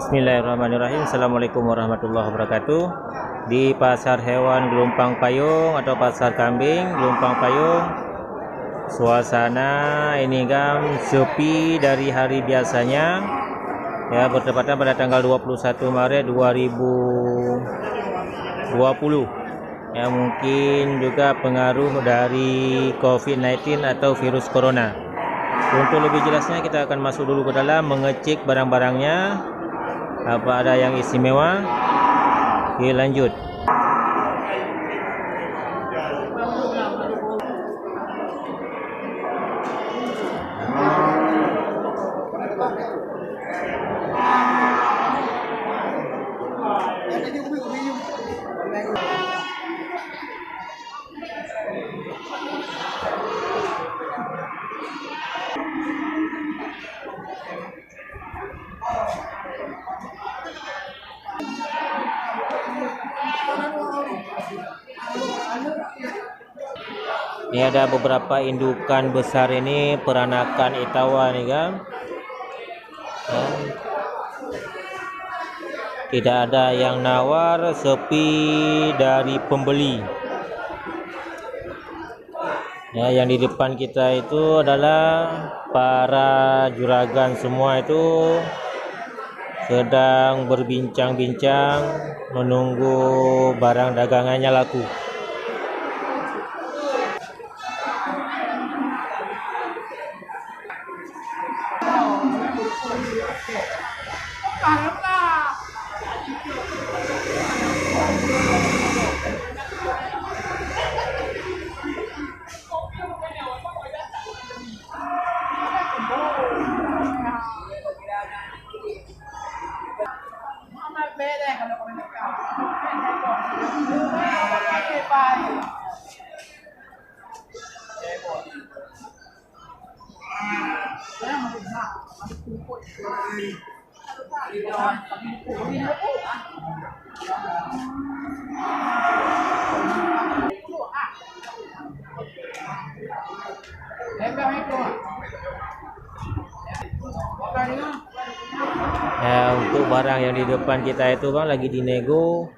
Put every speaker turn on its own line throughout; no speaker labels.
Bismillahirrahmanirrahim. Assalamualaikum warahmatullahi wabarakatuh. Di pasar hewan Gelumpang Payung atau pasar kambing Gelumpang Payung, suasana ini kan sepi dari hari biasanya ya, bertepatan pada tanggal 21 Maret 2020 ya, mungkin juga pengaruh dari COVID-19 atau virus corona. Untuk lebih jelasnya kita akan masuk dulu ke dalam, mengecek barang-barangnya, apa ada yang istimewa. Oke, lanjut. Ini ada beberapa indukan besar ini, peranakan Itawa nih kan. Tidak ada yang nawar, sepi dari pembeli. Ya, yang di depan kita itu adalah para juragan semua, itu sedang berbincang-bincang menunggu barang dagangannya laku. Ya, untuk barang yang di depan kita itu bang lagi dinego,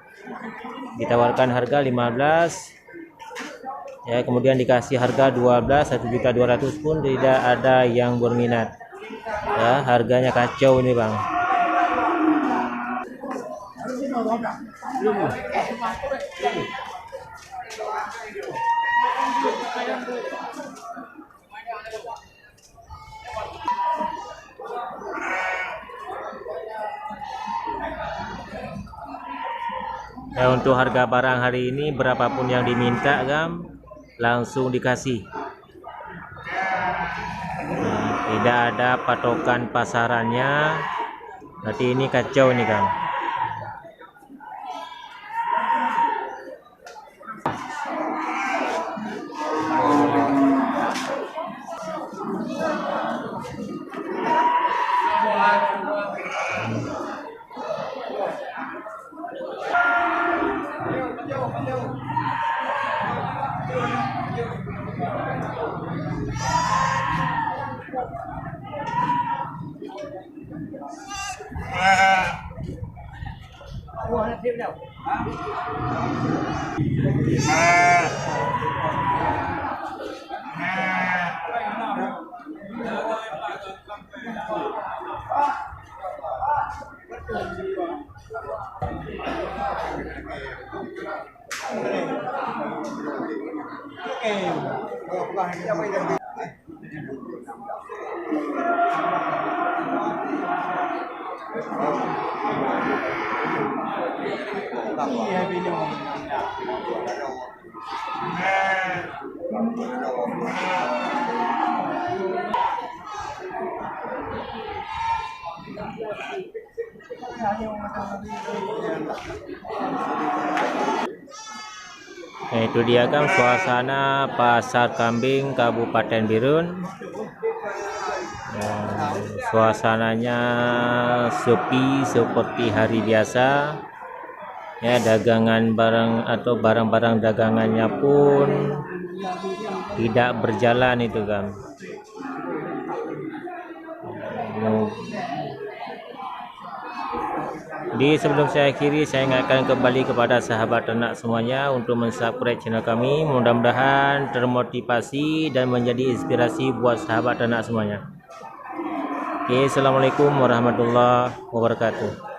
ditawarkan harga 15 ya, kemudian dikasih harga 12, 1.200.000 pun tidak ada yang berminat ya, harganya kacau ini bang. Ya, untuk harga barang hari ini berapapun yang diminta kan langsung dikasih. Tidak ada patokan pasarannya, berarti ini kacau nih kan. Nah, itu dia kan suasana pasar kambing Kabupaten Birun. Suasananya sepi seperti hari biasa ya, dagangan barang atau barang-barang dagangannya pun tidak berjalan itu kan. Di sebelum saya akhiri, saya ingatkan kembali kepada sahabat ternak semuanya untuk mensubscribe channel kami. Mudah-mudahan termotivasi dan menjadi inspirasi buat sahabat ternak semuanya. Oke, assalamualaikum warahmatullahi wabarakatuh.